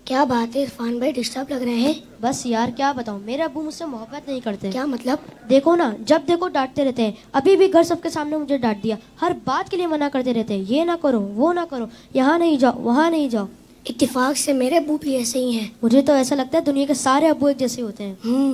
کیا بات ہے عرفان بھائی، ڈسٹرب لگ رہے ہیں؟ بس یار کیا بتاؤں، میرے ابو مجھ سے محبت نہیں کرتے۔ کیا مطلب؟ دیکھو نا، جب دیکھو ڈانٹتے رہتے ہیں۔ ابھی بھی گھر سب کے سامنے مجھے ڈانٹ دیا، ہر بات کے لیے منع کرتے رہتے ہیں، یہ نہ کرو وہ نہ کرو، یہاں نہیں جاؤ وہاں نہیں جاؤ۔ اتفاق سے میرے ابو بھی ایسے ہی ہیں۔ مجھے تو ایسا لگتا ہے دنیا کے سارے ابو ایک جیسے ہوتے ہیں۔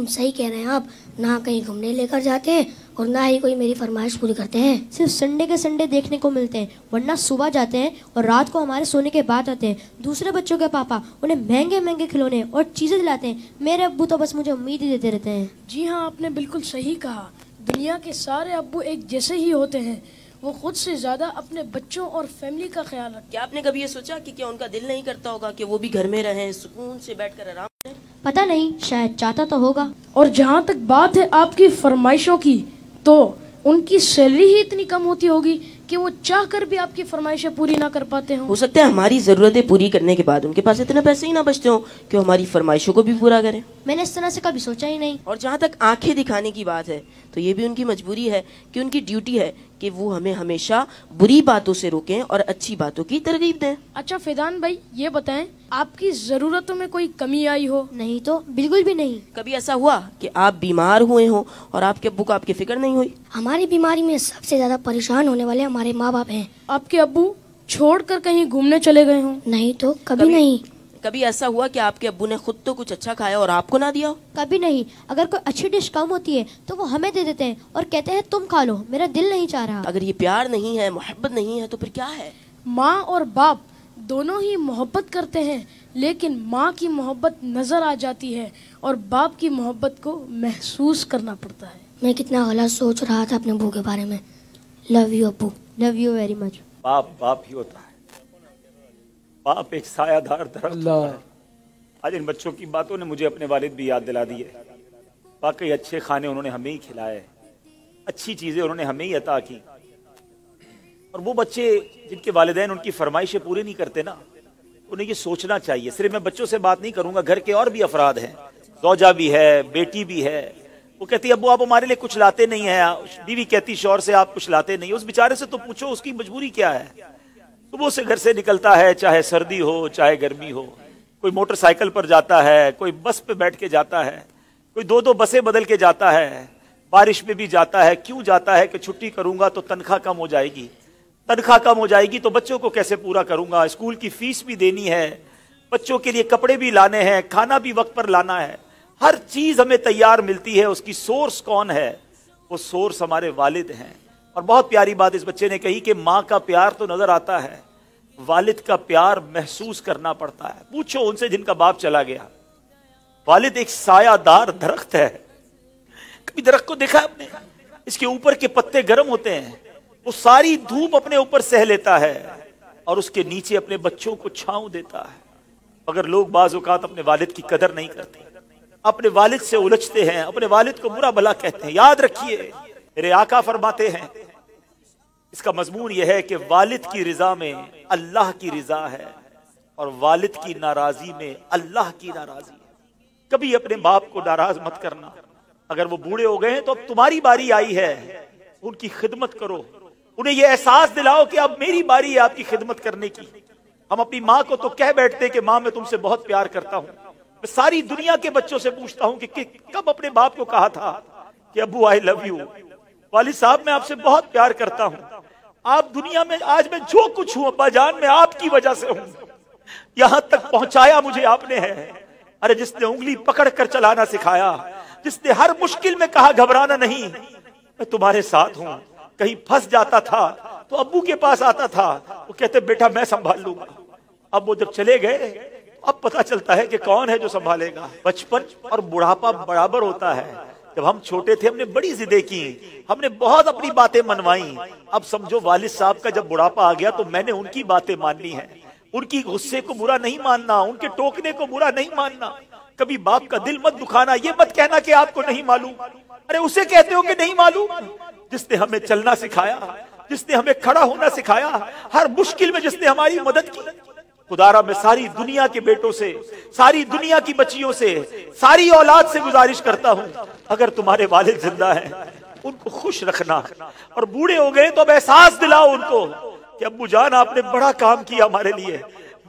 صحیح کہہ رہے ہیں آپ، نہ کہیں گھومنے لے کر جاتے ہیں اور نہ ہی کوئی میری فرمائش پوری کرتے ہیں۔ صرف سنڈے کے سنڈے دیکھنے کو ملتے ہیں، ورنہ صبح جاتے ہیں اور رات کو ہمارے سونے کے بعد آتے ہیں۔ دوسرے بچوں کے پاپا انہیں مہنگے مہنگے کھلونے اور چیزیں دلاتے ہیں، میرے ابو تو بس مجھے امید ہی دیتے رہتے ہیں۔ جی ہاں، آپ نے بالکل صحیح کہا، دنیا کے سارے ابو ایک جیسے ہی ہوتے ہیں۔ وہ خود سے زیادہ اپنے بچوں اور فیملی کا خیال رکھتے ہیں۔ کیا آپ نے کبھی یہ سوچا کہ کیا ان کا دل نہیں کرتا ہوگا کہ وہ بھی گھر میں رہیں، سکون سے بیٹھ کر آرام کریں؟ پتہ نہیں، شاید چاہتا تو ہوگا۔ اور جہاں تک بات ہے آپ کی فرمائشوں کی، تو ان کی سیلری ہی اتنی کم ہوتی ہوگی کہ وہ چاہ کر بھی آپ کی فرمائشیں پوری نہ کر پاتے ہوں۔ ہو سکتا ہے ہماری ضرورتیں پوری کرنے کے بعد ان کے پاس اتنے پیسے ہی نہ بچتے ہوں کہ وہ ہماری فرمائشوں کو بھی پورا کریں۔ میں نے اس طرح سے کبھی سوچا ہی نہیں۔ اور جہاں تک آنکھیں دکھانے کی بات ہے تو یہ بھی ان کی مجبوری ہے کہ ان کی ڈیوٹی ہے کہ وہ ہمیں ہمیشہ بری باتوں سے روکیں اور اچھی باتوں کی ترغیب دیں۔ اچھا فیضان بھائی، یہ بتائیں آپ کی ضرورتوں میں کوئی کمی آئی ہو؟ نہیں تو بالکل بھی نہیں۔ کبھی ایسا ہوا کہ آپ بیمار ہوئے ہوں اور آپ کے ابو کو آپ کی فکر نہیں ہوئی؟ ہماری بیماری میں سب سے زیادہ پریشان ہونے والے ہمارے ماں باپ ہیں۔ آپ کے ابو چھوڑ کر کہیں گھومنے چلے گئے ہوں؟ نہیں تو کبھی نہیں۔ کبھی ایسا ہوا کہ آپ کے ابو نے خود تو کچھ اچھا کھایا اور آپ کو نہ دیا ہو؟ کبھی نہیں۔ اگر کوئی اچھی ڈش کم ہوتی ہے تو وہ ہمیں دے دیتے ہیں اور کہتے ہیں تم کھا لو، میرا دل نہیں چاہ رہا۔ اگر یہ پیار نہیں ہے، محبت نہیں ہے، تو پھر کیا ہے؟ ماں اور باپ دونوں ہی محبت کرتے ہیں، لیکن ماں کی محبت نظر آ جاتی ہے اور باپ کی محبت کو محسوس کرنا پڑتا ہے۔ میں کتنا غلط سوچ رہا تھا اپنے ابو کے بارے میں۔ لو یو ابو۔ Love you very much. باپ باپ ہی ہوتا ہے، باپ ایک سایہ دار درخت ہوتا ہے۔ آج ان بچوں کی باتوں نے مجھے اپنے والد بھی یاد دلا دی ہے۔ واقعی اچھے کھانے انہوں نے ہمیں ہی کھلائے، اچھی چیزیں انہوں نے ہمیں ہی عطا کی۔ اور وہ بچے جن کے والدین ان کی فرمائشیں پوری نہیں کرتے نا، انہیں یہ سوچنا چاہیے۔ صرف میں بچوں سے بات نہیں کروں گا، گھر کے اور بھی افراد ہیں، زوجہ بھی ہے، بیٹی بھی ہے۔ وہ کہتی ہے ابو آپ ہمارے لیے کچھ لاتے نہیں ہیں، بیوی کہتی شوہر سے آپ کچھ لاتے نہیں۔ اس بیچارے سے تو پوچھو اس کی مجبوری کیا ہے۔ صبح سے گھر سے نکلتا ہے، چاہے سردی ہو چاہے گرمی ہو، کوئی موٹر سائیکل پر جاتا ہے، کوئی بس پہ بیٹھ کے جاتا ہے، کوئی دو بسیں بدل کے جاتا ہے، بارش میں بھی جاتا ہے۔ کیوں جاتا ہے؟ کہ چھٹی کروں گا تو تنخواہ کم ہو جائے گی، تنخواہ کم ہو جائے گی تو بچوں کو کیسے پورا کروں گا، اسکول کی فیس بھی دینی ہے، بچوں کے لیے کپڑے بھی لانے ہیں، کھانا بھی وقت پر لانا ہے۔ ہر چیز ہمیں تیار ملتی ہے، اس کی سورس کون ہے؟ وہ سورس ہمارے والد ہیں۔ اور بہت پیاری بات اس بچے نے کہی کہ ماں کا پیار تو نظر آتا ہے، والد کا پیار محسوس کرنا پڑتا ہے۔ پوچھو ان سے جن کا باپ چلا گیا۔ والد ایک سایہ دار درخت ہے۔ کبھی درخت کو دیکھا آپ نے؟ اس کے اوپر کے پتے گرم ہوتے ہیں، وہ ساری دھوپ اپنے اوپر سہ لیتا ہے اور اس کے نیچے اپنے بچوں کو چھاؤں دیتا ہے۔ مگر لوگ بعض اوقات اپنے والد کی قدر نہیں کرتے، اپنے والد سے الجھتے ہیں، اپنے والد کو برا بھلا کہتے ہیں۔ یاد رکھیے میرے آقا فرماتے ہیں، اس کا مضمون یہ ہے کہ والد کی رضا میں اللہ کی رضا ہے اور والد کی ناراضی میں اللہ کی ناراضی ہے۔ کبھی اپنے باپ کو ناراض مت کرنا۔ اگر وہ بوڑھے ہو گئے ہیں تو اب تمہاری باری آئی ہے، ان کی خدمت کرو، انہیں یہ احساس دلاؤ کہ اب میری باری ہے آپ کی خدمت کرنے کی۔ ہم اپنی ماں کو تو کہہ بیٹھتے کہ ماں میں تم سے بہت پیار کرتا ہوں۔ میں ساری دنیا کے بچوں سے پوچھتا ہوں کہ کب اپنے باپ کو کہا تھا کہ ابو آئی لو یو، والد صاحب میں آپ سے بہت پیار کرتا ہوں، آپ دنیا میں آج میں جو کچھ ہوں ابا جان میں آپ کی وجہ سے ہوں، یہاں تک پہنچایا مجھے آپ نے ہے۔ ارے جس نے انگلی پکڑ کر چلانا سکھایا، جس نے ہر مشکل میں کہا گھبرانا نہیں، میں تمہارے ساتھ ہوں۔ کہیں پھنس جاتا تھا تو ابو کے پاس آتا تھا، وہ کہتے بیٹا میں سنبھال لوں گا۔ اب وہ جب چلے گئے اب پتا چلتا ہے کہ کون ہے جو سنبھالے گا۔ بچپن اور بڑھاپا برابر ہوتا ہے۔ جب ہم چھوٹے تھے ہم نے بڑی ضدیں کی، ہم نے بہت اپنی باتیں منوائیں۔ اب سمجھو والد صاحب کا جب بڑھاپا آ گیا تو میں نے ان کی باتیں ماننی ہے، ان کی غصے کو برا نہیں ماننا، ان کے ٹوکنے کو برا نہیں ماننا۔ کبھی باپ کا دل مت دکھانا، یہ مت کہنا کہ آپ کو نہیں معلوم۔ ارے اسے کہتے ہو کہ نہیں معلوم جس نے ہمیں چلنا سکھایا، جس نے ہمیں کھڑا ہونا سکھایا، ہر مشکل میں جس نے ہماری مدد کی۔ خدارا میں ساری دنیا کے بیٹوں سے، ساری دنیا کی بچیوں سے، ساری اولاد سے گزارش کرتا ہوں، اگر تمہارے والد زندہ ہیں ان کو خوش رکھنا، اور بوڑھے ہو گئے تو اب احساس دلاؤ ان کو کہ ابو جان آپ نے بڑا کام کیا ہمارے لیے،